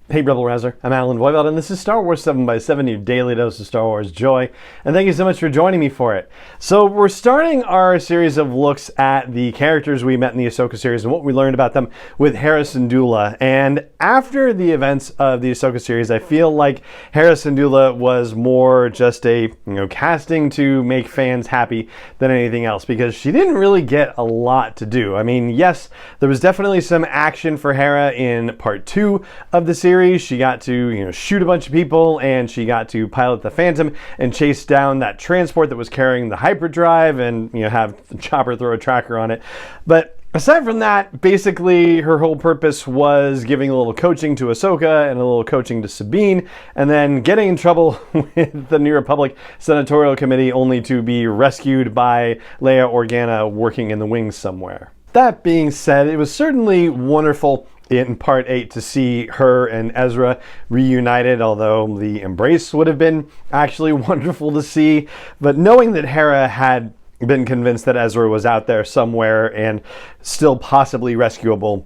Hey Rebel Rouser, I'm Alan Voivod, and this is Star Wars 7x7, your daily dose of Star Wars joy, and thank you so much for joining me for it. So we're starting our series of looks at the characters we met in the Ahsoka series and what we learned about them with Hera Syndulla, and after the events of the Ahsoka series, I feel like Hera Syndulla was more just a, casting to make fans happy than anything else, because she didn't really get a lot to do. I mean, yes, there was definitely some action for Hera in part 2 of the series. She got to, shoot a bunch of people, and she got to pilot the Phantom and chase down that transport that was carrying the hyperdrive and, have the chopper throw a tracker on it. But aside from that, basically her whole purpose was giving a little coaching to Ahsoka and a little coaching to Sabine, and then getting in trouble with the New Republic Senatorial Committee, only to be rescued by Leia Organa working in the wings somewhere. That being said, it was certainly wonderful in part 8 to see her and Ezra reunited, although the embrace would have been actually wonderful to see. But knowing that Hera had been convinced that Ezra was out there somewhere and still possibly rescuable,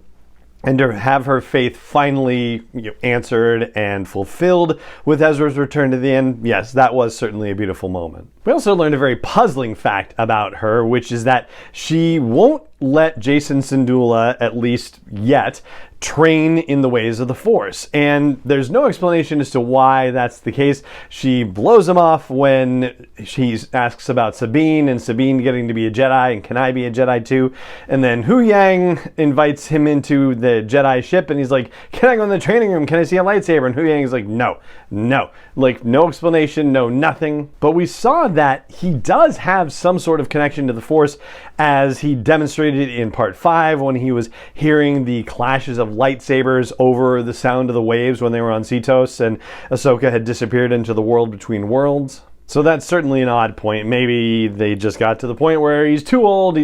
and to have her faith finally answered and fulfilled with Ezra's return to the end, yes, that was certainly a beautiful moment. We also learned a very puzzling fact about her, which is that she won't let Jacen Syndulla, at least yet, train in the ways of the Force. And there's no explanation as to why that's the case. She blows him off when she asks about Sabine, and Sabine getting to be a Jedi, and can I be a Jedi too? And then Hu Yang invites him into the Jedi ship, and he's like, can I go in the training room? Can I see a lightsaber? And Hu Yang is like, no. Like, no explanation, no nothing. But we saw that he does have some sort of connection to the Force, as he demonstrated in part 5 when he was hearing the clashes of lightsabers over the sound of the waves when they were on Cetos and Ahsoka had disappeared into the world between worlds. So that's certainly an odd point. Maybe they just got to the point where he's too old,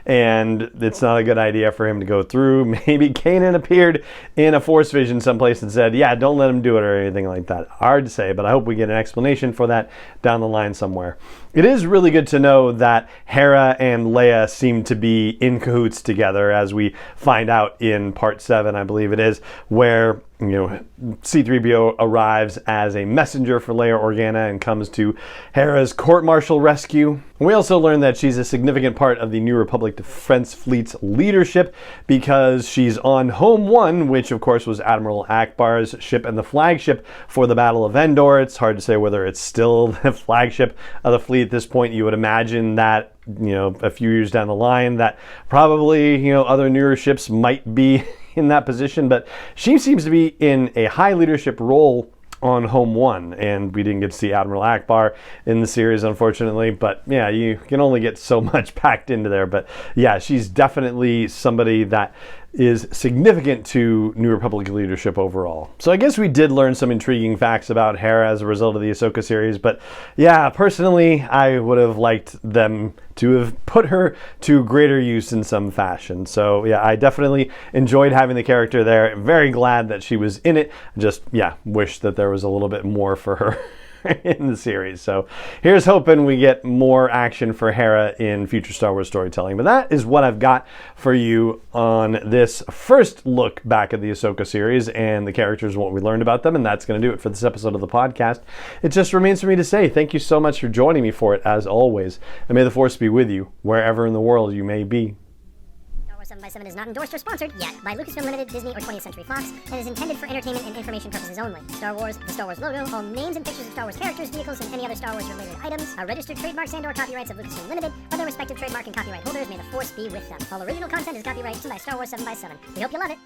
and it's not a good idea for him to go through. Maybe Kanan appeared in a Force vision someplace and said, yeah, don't let him do it or anything like that. Hard to say, but I hope we get an explanation for that down the line somewhere. It is really good to know that Hera and Leia seem to be in cahoots together, as we find out in part 7, I believe it is, where C-3PO arrives as a messenger for Leia Organa and comes to Hera's court-martial rescue. We also learn that she's a significant part of the New Republic Defense Fleet's leadership, because she's on Home 1, which of course was Admiral Akbar's ship and the flagship for the Battle of Endor. It's hard to say whether it's still the flagship of the fleet at this point. You would imagine that, a few years down the line, that probably, other newer ships might be in that position, but she seems to be in a high leadership role on Home 1, and we didn't get to see Admiral Akbar in the series, unfortunately, but yeah, you can only get so much packed into there. But yeah, she's definitely somebody that is significant to New Republic leadership overall. So I guess we did learn some intriguing facts about Hera as a result of the Ahsoka series, but yeah, personally, I would have liked them to have put her to greater use in some fashion. So yeah, I definitely enjoyed having the character there. Very glad that she was in it. Just, yeah, wish that there was a little bit more for her in the series. So here's hoping we get more action for Hera in future Star Wars storytelling. But that is what I've got for you on this first look back at the Ahsoka series and the characters and what we learned about them. And that's going to do it for this episode of the podcast. It just remains for me to say thank you so much for joining me for it, as always. And may the Force be with you wherever in the world you may be. 7x7 is not endorsed or sponsored yet by Lucasfilm Limited, Disney, or 20th Century Fox, and is intended for entertainment and information purposes only. Star Wars, the Star Wars logo, all names and pictures of Star Wars characters, vehicles, and any other Star Wars related items are registered trademarks and/or copyrights of Lucasfilm Limited, or their respective trademark and copyright holders. May the Force be with them. All original content is copyright by Star Wars 7x7. We hope you love it.